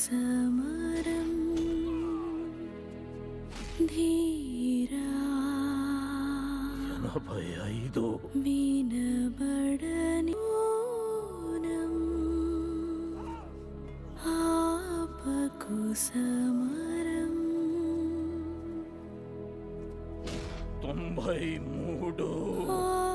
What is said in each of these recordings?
సమరం ధీరా 85 వినబడని మౌనం ఆపకు సమరం 93 95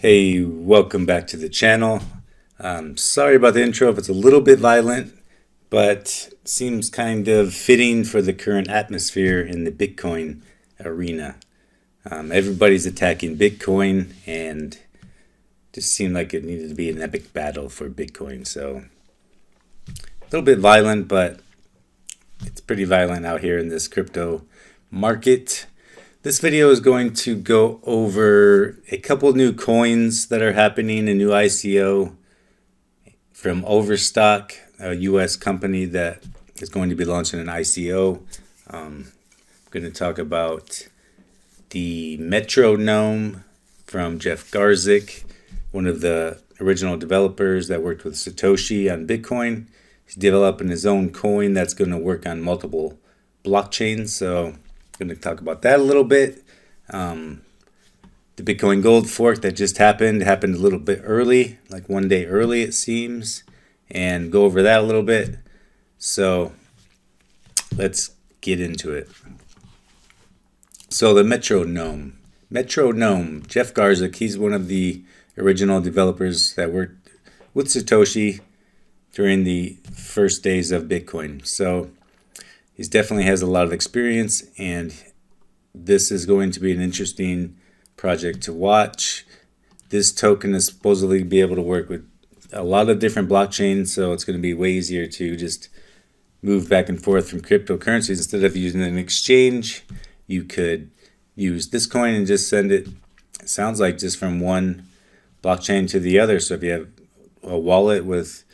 Hey, welcome back to the channel. Sorry about the intro if it's a little bit violent, but seems kind of fitting for the current atmosphere in the Bitcoin arena. Everybody's attacking Bitcoin, and just seemed like it needed to be an epic battle for Bitcoin. So a little bit violent, but it's pretty violent out here in this crypto market. This video is going to go over a couple new coins that are happening, a new ICO from Overstock, a US company that is going to be launching an ICO. I'm going to talk about the Metronome from Jeff Garzik, one of the original developers that worked with Satoshi on Bitcoin. He's developing his own coin that's going to work on multiple blockchains. So going to talk about that a little bit. The Bitcoin Gold fork that just happened a little bit early, like one day early it seems, and go over that a little bit. So let's get into it. So the Metronome, Jeff Garzik, he's one of the original developers that worked with Satoshi during the first days of Bitcoin. So he definitely has a lot of experience, and this is going to be an interesting project to watch. This token is supposedly be able to work with a lot of different blockchains, so it's going to be way easier to just move back and forth from cryptocurrencies. Instead of using an exchange, you could use this coin and just send it, it sounds like, just from one blockchain to the other. So if you have a wallet with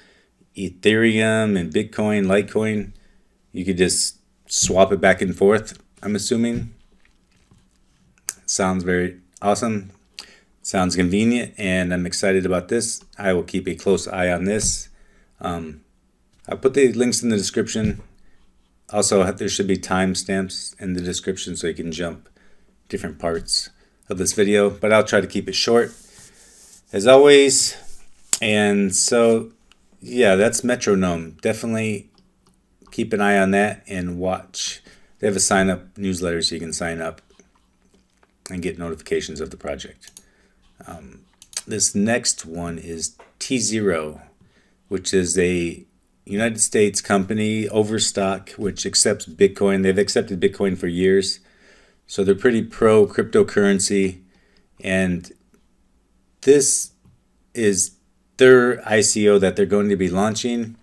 Ethereum and Bitcoin, Litecoin, you could just swap it back and forth, I'm assuming. Sounds very awesome. Sounds convenient, and I'm excited about this. I will keep a close eye on this. I'll put the links in the description. Also, there should be timestamps in the description so you can jump different parts of this video, but I'll try to keep it short as always. And so, yeah, that's Metronome. Definitely keep an eye on that and watch. They have a sign up newsletter so you can sign up and get notifications of the project. This next one is tZero, which is a United States company, Overstock, which accepts Bitcoin. They've accepted Bitcoin for years, so they're pretty pro cryptocurrency. And this is their ICO that they're going to be launching,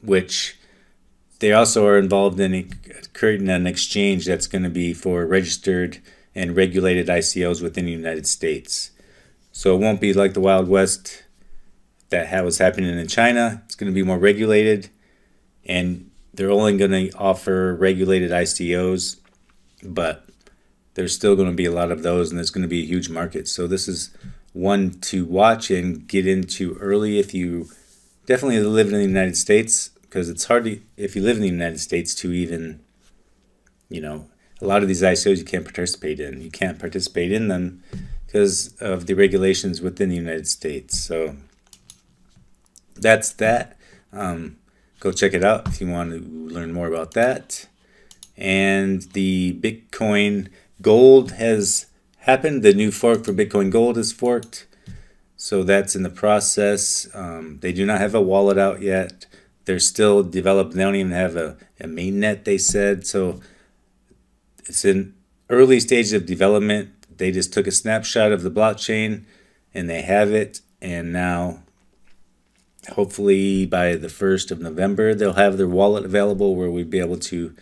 which they also are involved in creating an exchange that's going to be for registered and regulated ICOs within the United States. So it won't be like the Wild West that was happening in China. It's going to be more regulated, and they're only going to offer regulated ICOs, but there's still going to be a lot of those, and there's going to be a huge market. So this is one to watch and get into early if you definitely live in the United States, because it's hard to, if you live in the United States, to even, a lot of these ICOs you can't participate in. You can't participate in them because of the regulations within the United States. So that's that. Go check it out if you want to learn more about that. And the Bitcoin Gold has happened. The new fork for Bitcoin Gold is forked. So that's in the process. They do not have a wallet out yet. They're still developing. They don't even have a mainnet, they said. So it's in early stages of development. They just took a snapshot of the blockchain and they have it. And now, hopefully by the 1st of November, they'll have their wallet available where we'd be able to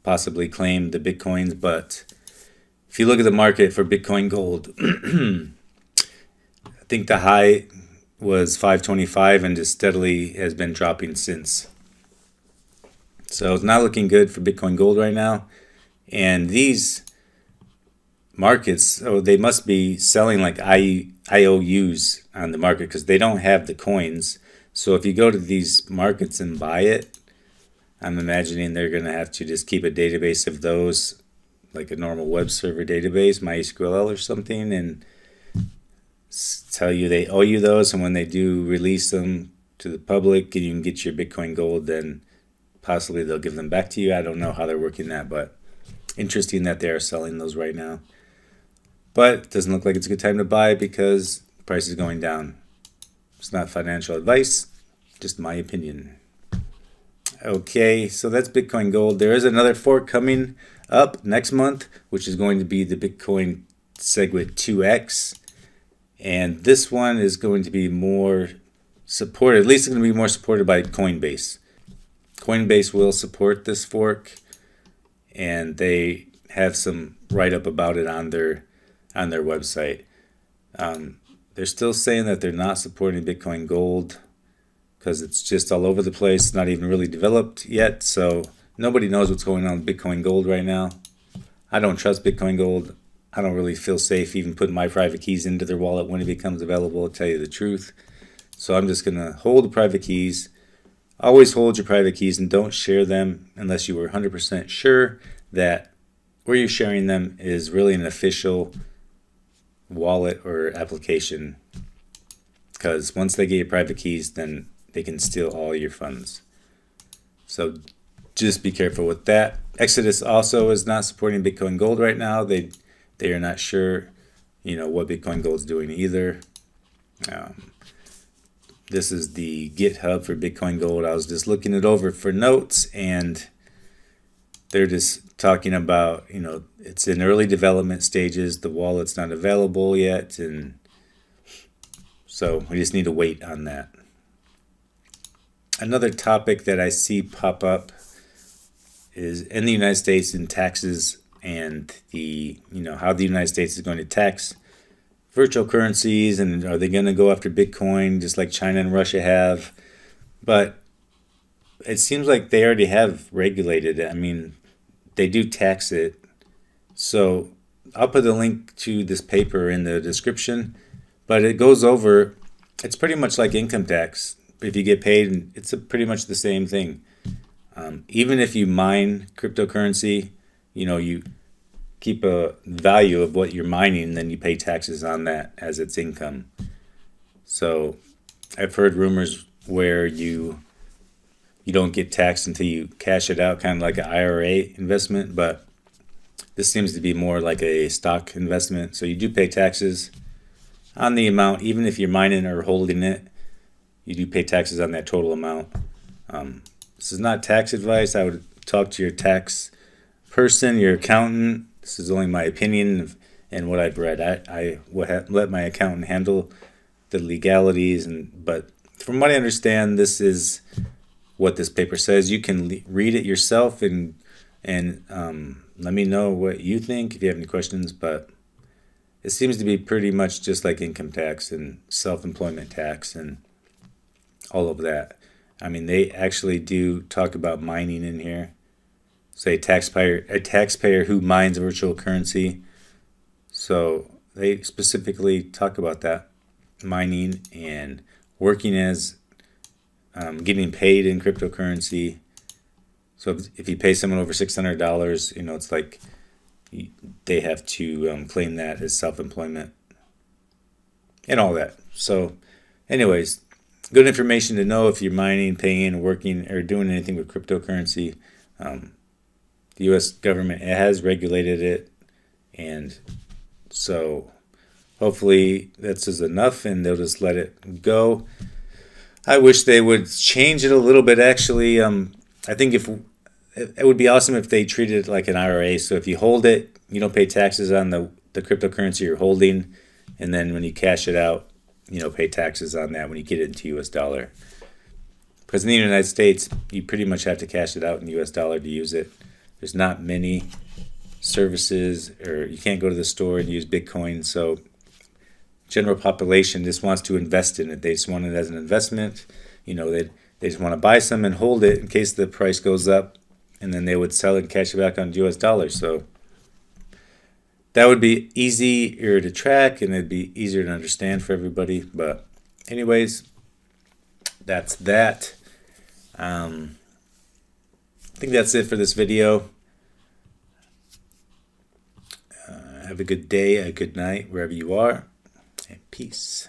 possibly claim the Bitcoins. But if you look at the market for Bitcoin Gold, I think the high was 525 and just steadily has been dropping since. So it's not looking good for Bitcoin Gold right now. And these markets, they must be selling like IOUs on the market because they don't have the coins. So if you go to these markets and buy it, I'm imagining they're going to have to just keep a database of those, like a normal web server database, MySQL or something, and tell you they owe you those. And when they do release them to the public and you can get your Bitcoin Gold, then possibly they'll give them back to you. I don't know how they're working that, but interesting that they are selling those right now. But it doesn't look like it's a good time to buy because the price is going down. It's not financial advice, just my opinion. Okay, so that's Bitcoin Gold. There is another fork coming up next month, which is going to be the Bitcoin Segwit 2X. And this one is going to be more supported, at least it's going to be more supported by Coinbase. Coinbase will support this fork, and they have some write-up about it on their website. They're still saying that they're not supporting Bitcoin Gold because it's just all over the place, not even really developed yet. So nobody knows what's going on with Bitcoin Gold right now. I don't trust Bitcoin Gold. I don't really feel safe even putting my private keys into their wallet when it becomes available, to tell you the truth. So I'm just going to hold the private keys. Always hold your private keys and don't share them unless you were 100% sure that where you're sharing them is really an official wallet or application. Because once they get your private keys, then they can steal all your funds. So just be careful with that. Exodus also is not supporting Bitcoin Gold right now. They are not sure, what Bitcoin Gold is doing either. This is the GitHub for Bitcoin Gold. I was just looking it over for notes, and they're just talking about, it's in early development stages. The wallet's not available yet, and so we just need to wait on that. Another topic that I see pop up is in the United States in taxes and how the United States is going to tax virtual currencies, and are they going to go after Bitcoin just like China and Russia have? But it seems like they already have regulated it. I mean, they do tax it. So I'll put the link to this paper in the description, but it goes over, it's pretty much like income tax. If you get paid, it's pretty much the same thing. Even if you mine cryptocurrency, you keep a value of what you're mining, and then you pay taxes on that as its income. So I've heard rumors where you don't get taxed until you cash it out, kind of like an IRA investment, but this seems to be more like a stock investment. So you do pay taxes on the amount, even if you're mining or holding it, you do pay taxes on that total amount. This is not tax advice. I would talk to your tax person, your accountant. This is only my opinion and what I've read. I would let my accountant handle the legalities, but from what I understand, this is what this paper says. You can read it yourself and let me know what you think if you have any questions. But it seems to be pretty much just like income tax and self-employment tax and all of that. I mean, they actually do talk about mining in here. say a taxpayer who mines virtual currency. So they specifically talk about that, mining and working as getting paid in cryptocurrency. So if you pay someone over $600, it's like they have to claim that as self-employment and all that. So anyways, good information to know if you're mining, paying, working, or doing anything with cryptocurrency. The U.S. government has regulated it, and so hopefully that's just enough and they'll just let it go. I wish they would change it a little bit, actually. I think if it would be awesome if they treated it like an IRA. So if you hold it, you don't pay taxes on the cryptocurrency you're holding, and then when you cash it out, pay taxes on that when you get it into U.S. dollar. Because in the United States, you pretty much have to cash it out in U.S. dollar to use it. There's not many services, or you can't go to the store and use Bitcoin. So general population just wants to invest in it. They just want it as an investment. They just want to buy some and hold it in case the price goes up, and then they would sell it and cash it back on U.S. dollars. So that would be easier to track, and it'd be easier to understand for everybody. But anyways, that's that. I think that's it for this video. Have a good day, a good night, wherever you are, and peace.